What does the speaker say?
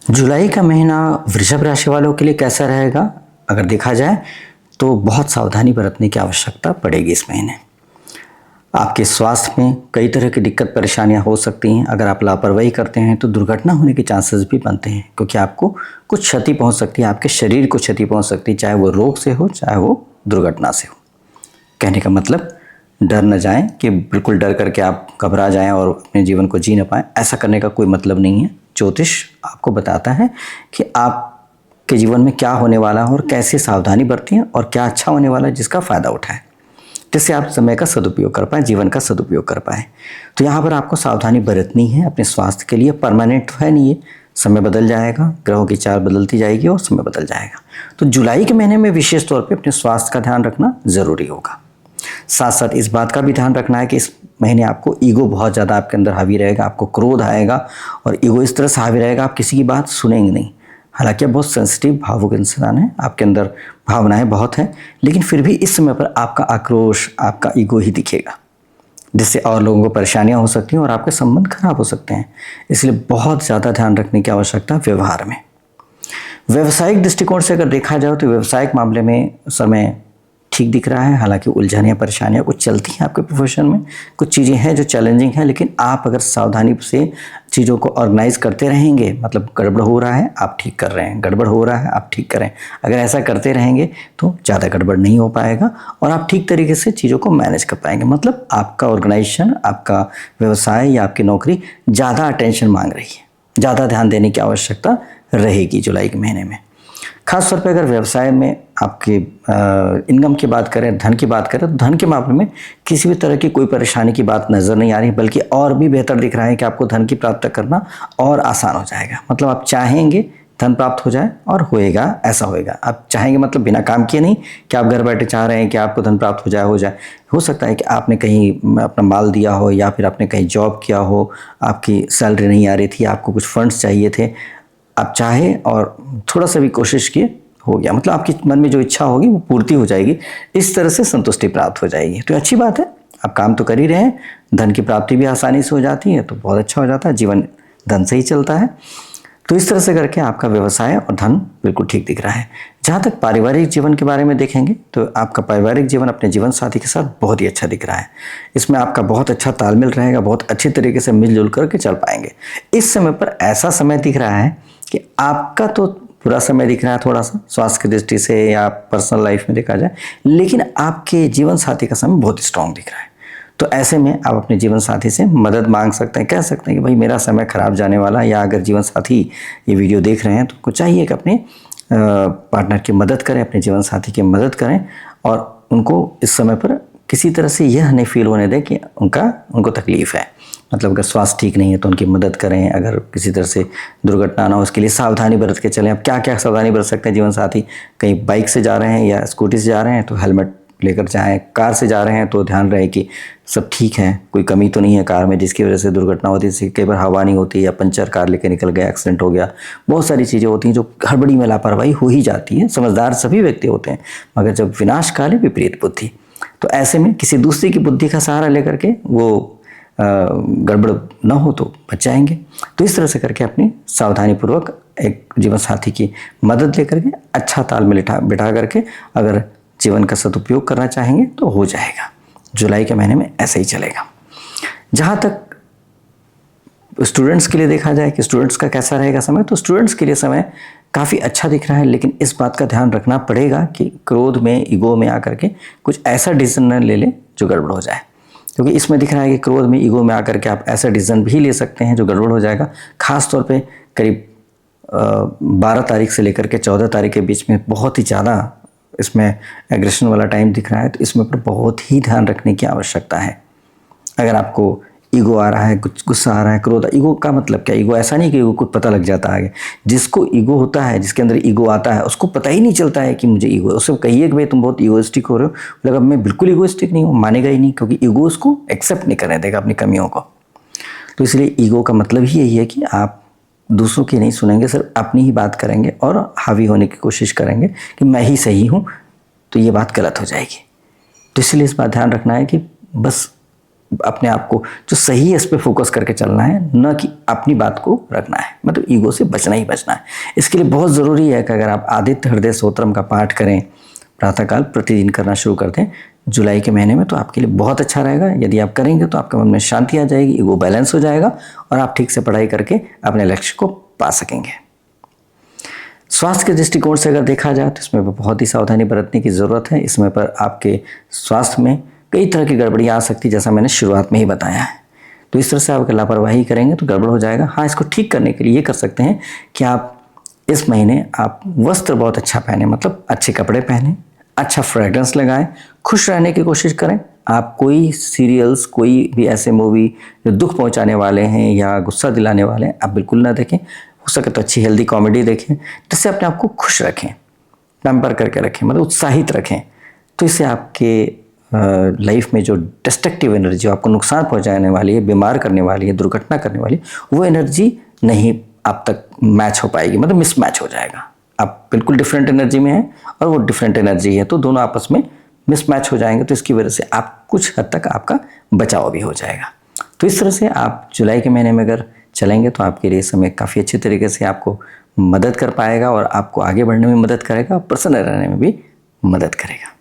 जुलाई का महीना वृषभ राशि वालों के लिए कैसा रहेगा? अगर देखा जाए तो बहुत सावधानी बरतने की आवश्यकता पड़ेगी इस महीने। आपके स्वास्थ्य में कई तरह की दिक्कत परेशानियां हो सकती हैं। अगर आप लापरवाही करते हैं तो दुर्घटना होने के चांसेस भी बनते हैं, क्योंकि आपको कुछ क्षति पहुंच सकती है, आपके शरीर को क्षति पहुंच सकती है, चाहे वो रोग से हो चाहे वो दुर्घटना से हो। कहने का मतलब, डर न जाएं कि बिल्कुल डर करके आप घबरा जाएं और अपने जीवन को जी न पाएं। ऐसा करने का कोई मतलब नहीं है। ज्योतिष आपको बताता है कि आपके जीवन में क्या होने वाला है और कैसे सावधानी बरतें और क्या अच्छा होने वाला है जिसका फ़ायदा उठाएं, जिससे आप समय का सदुपयोग कर पाएँ, जीवन का सदुपयोग कर पाएँ। तो यहाँ पर आपको सावधानी बरतनी है अपने स्वास्थ्य के लिए। परमानेंट है नहीं ये, समय बदल जाएगा, ग्रहों की चाल बदलती जाएगी और समय बदल जाएगा। तो जुलाई के महीने में विशेष तौर पे अपने स्वास्थ्य का ध्यान रखना ज़रूरी होगा। साथ साथ इस बात का भी ध्यान रखना है कि इस महीने आपको ईगो बहुत ज़्यादा आपके अंदर हावी रहेगा, आपको क्रोध आएगा और ईगो इस तरह से हावी रहेगा, आप किसी की बात सुनेंगे नहीं। हालांकि आप बहुत सेंसिटिव भावुक इंसान हैं, आपके अंदर भावनाएं बहुत हैं, लेकिन फिर भी इस समय पर आपका आक्रोश, आपका ईगो ही दिखेगा, जिससे और लोगों को परेशानियां हो सकती हैं और आपके संबंध खराब हो सकते हैं। इसलिए बहुत ज़्यादा ध्यान रखने की आवश्यकता व्यवहार में। व्यवसायिक दृष्टिकोण से अगर देखा जाए तो व्यवसायिक मामले में समय ठीक दिख रहा है। हालांकि उलझन या परेशानियां कुछ चलती हैं आपके प्रोफेशन में, कुछ चीज़ें हैं जो चैलेंजिंग हैं, लेकिन आप अगर सावधानी से चीज़ों को ऑर्गेनाइज करते रहेंगे, मतलब गड़बड़ हो रहा है आप ठीक कर रहे हैं, गड़बड़ हो रहा है आप ठीक करें, अगर ऐसा करते रहेंगे तो ज़्यादा गड़बड़ नहीं हो पाएगा और आप ठीक तरीके से चीज़ों को मैनेज कर पाएंगे। मतलब आपका ऑर्गेनाइजेशन, आपका व्यवसाय या आपकी नौकरी ज़्यादा अटेंशन मांग रही है, ज़्यादा ध्यान देने की आवश्यकता रहेगी जुलाई के महीने में। खास तौर पे अगर व्यवसाय में आपके इनकम की बात करें, धन की बात करें, तो धन के मामले में किसी भी तरह की कोई परेशानी की बात नज़र नहीं आ रही, बल्कि और भी बेहतर दिख रहा है कि आपको धन की प्राप्त करना और आसान हो जाएगा। मतलब आप चाहेंगे धन प्राप्त हो जाए और होएगा, ऐसा होएगा। आप चाहेंगे मतलब बिना काम किए नहीं कि आप घर बैठे चाह रहे हैं कि आपको धन प्राप्त हो जाए। हो सकता है कि आपने कहीं अपना माल दिया हो या फिर आपने कहीं जॉब किया हो, आपकी सैलरी नहीं आ रही थी, आपको कुछ फंड्स चाहिए थे, आप चाहे और थोड़ा सा भी कोशिश किए, हो गया। मतलब आपके मन में जो इच्छा होगी वो पूर्ति हो जाएगी, इस तरह से संतुष्टि प्राप्त हो जाएगी। तो अच्छी बात है, आप काम तो कर ही रहे हैं, धन की प्राप्ति भी आसानी से हो जाती है, तो बहुत अच्छा हो जाता है, जीवन धन से ही चलता है। तो इस तरह से करके आपका व्यवसाय और धन बिल्कुल ठीक दिख रहा है। जहाँ तक पारिवारिक जीवन के बारे में देखेंगे तो आपका पारिवारिक जीवन अपने जीवन साथी के साथ बहुत ही अच्छा दिख रहा है। इसमें आपका बहुत अच्छा तालमेल रहेगा, बहुत अच्छी तरीके से मिलजुल करके चल पाएंगे। इस समय पर ऐसा समय दिख रहा है कि आपका तो पूरा समय दिख रहा है थोड़ा सा स्वास्थ्य की दृष्टि से या पर्सनल लाइफ में देखा जाए, लेकिन आपके जीवन साथी का समय बहुत स्ट्रांग दिख रहा है। तो ऐसे में आप अपने जीवन साथी से मदद मांग सकते हैं, कह सकते हैं कि भाई मेरा समय खराब जाने वाला है, या अगर जीवन साथी ये वीडियो देख रहे हैं तो उनको चाहिए कि अपने पार्टनर की मदद करें, अपने जीवन साथी की मदद करें और उनको इस समय पर किसी तरह से यह नहीं फील होने दें कि उनको तकलीफ है। मतलब अगर स्वास्थ्य ठीक नहीं है तो उनकी मदद करें, अगर किसी तरह से दुर्घटना ना हो उसके लिए सावधानी बरत के चलें। अब क्या क्या सावधानी बरत सकते हैं जीवन साथी? कहीं बाइक से जा रहे हैं या स्कूटी से जा रहे हैं तो हेलमेट लेकर जाएं, कार से जा रहे हैं तो ध्यान रहे कि सब ठीक है, कोई कमी तो नहीं है कार में जिसकी वजह से दुर्घटना होती है। जैसे कई बार हवा नहीं होती या पंचर कार लेकर निकल गया, एक्सीडेंट हो गया, बहुत सारी चीज़ें होती हैं जो हड़बड़ी में लापरवाही हो ही जाती है। समझदार सभी व्यक्ति होते हैं, मगर जब विनाशकाली विपरीत बुद्धि, तो ऐसे में किसी दूसरे की बुद्धि का सहारा लेकर के वो गड़बड़ न हो तो बच जाएंगे। तो इस तरह से करके अपनी सावधानी पूर्वक एक जीवन साथी की मदद लेकर के अच्छा तालमेल बिठा करके अगर जीवन का सदुपयोग करना चाहेंगे तो हो जाएगा। जुलाई के महीने में ऐसे ही चलेगा। जहाँ तक स्टूडेंट्स के लिए देखा जाए कि स्टूडेंट्स का कैसा रहेगा समय, तो स्टूडेंट्स के लिए समय काफ़ी अच्छा दिख रहा है, लेकिन इस बात का ध्यान रखना पड़ेगा कि क्रोध में, ईगो में आकर के कुछ ऐसा डिसीजन न ले लें जो गड़बड़ हो जाए। क्योंकि इसमें दिख रहा है कि क्रोध में, ईगो में आकर के आप ऐसा डिसीजन भी ले सकते हैं जो गड़बड़ हो जाएगा। खास तौर पे करीब 12 तारीख से लेकर के 14 तारीख के बीच में बहुत ही ज़्यादा इसमें एग्रेशन वाला टाइम दिख रहा है, तो इसमें पर बहुत ही ध्यान रखने की आवश्यकता है। अगर आपको ईगो आ रहा है, कुछ गुस्सा आ रहा है, क्रोध, ईगो का मतलब क्या? ईगो ऐसा नहीं कि ईगो को पता लग जाता है। जिसको ईगो होता है, जिसके अंदर ईगो आता है, उसको पता ही नहीं चलता है कि मुझे ईगो है। उससे कहिए कि भाई तुम बहुत ईगोइस्टिक हो रहे हो, मतलब मैं बिल्कुल ईगोइस्टिक नहीं हूँ, मानेगा ही नहीं, क्योंकि ईगो उसको एक्सेप्ट नहीं करने देगा अपनी कमियों को। तो इसलिए ईगो का मतलब ही यही है कि आप दूसरों की नहीं सुनेंगे, सिर्फ अपनी ही बात करेंगे और हावी होने की कोशिश करेंगे कि मैं ही सही हूँ, तो ये बात गलत हो जाएगी। तो इसलिए इस बात ध्यान रखना है कि बस अपने आप को जो सही है इस पर फोकस करके चलना है, न कि अपनी बात को रखना है, मतलब ईगो से बचना ही बचना है। इसके लिए बहुत ज़रूरी है कि अगर आप आदित्य हृदय स्तोत्रम का पाठ करें, प्रातःकाल प्रतिदिन करना शुरू कर दें जुलाई के महीने में, तो आपके लिए बहुत अच्छा रहेगा। यदि आप करेंगे तो आपके मन में शांति आ जाएगी, ईगो बैलेंस हो जाएगा और आप ठीक से पढ़ाई करके अपने लक्ष्य को पा सकेंगे। स्वास्थ्य के दृष्टिकोण से अगर देखा जाए तो इसमें बहुत ही सावधानी बरतने की ज़रूरत है। इसमें पर आपके स्वास्थ्य में कई तरह की गड़बड़ियाँ आ सकती है, जैसा मैंने शुरुआत में ही बताया है। तो इस तरह से आप अगर लापरवाही करेंगे तो गड़बड़ हो जाएगा। हाँ, इसको ठीक करने के लिए ये कर सकते हैं कि आप इस महीने आप वस्त्र बहुत अच्छा पहने, मतलब अच्छे कपड़े पहने, अच्छा फ्रेग्रेंस लगाएं, खुश रहने की कोशिश करें। आप कोई सीरियल्स, कोई भी ऐसे मूवी जो दुख पहुंचाने वाले हैं या गुस्सा दिलाने वाले हैं, आप बिल्कुल ना देखें। हो सके तो अच्छी हेल्दी कॉमेडी देखें, जिससे अपने आप को खुश रखें, पैम्पर करके रखें, मतलब उत्साहित रखें। तो इससे आपके लाइफ में जो डिस्ट्रक्टिव एनर्जी, आपको नुकसान पहुंचाने वाली है, बीमार करने वाली है, दुर्घटना करने वाली, वो एनर्जी नहीं आप तक मैच हो पाएगी, मतलब मिसमैच हो जाएगा। आप बिल्कुल डिफरेंट एनर्जी में हैं और वो डिफरेंट एनर्जी है, तो दोनों आपस में मिसमैच हो जाएंगे। तो इसकी वजह से आप कुछ हद तक आपका बचाव भी हो जाएगा। तो इस तरह से आप जुलाई के महीने में अगर चलेंगे तो आपके लिए समय काफ़ी अच्छे तरीके से आपको मदद कर पाएगा और आपको आगे बढ़ने में मदद करेगा, प्रसन्न रहने में भी मदद करेगा।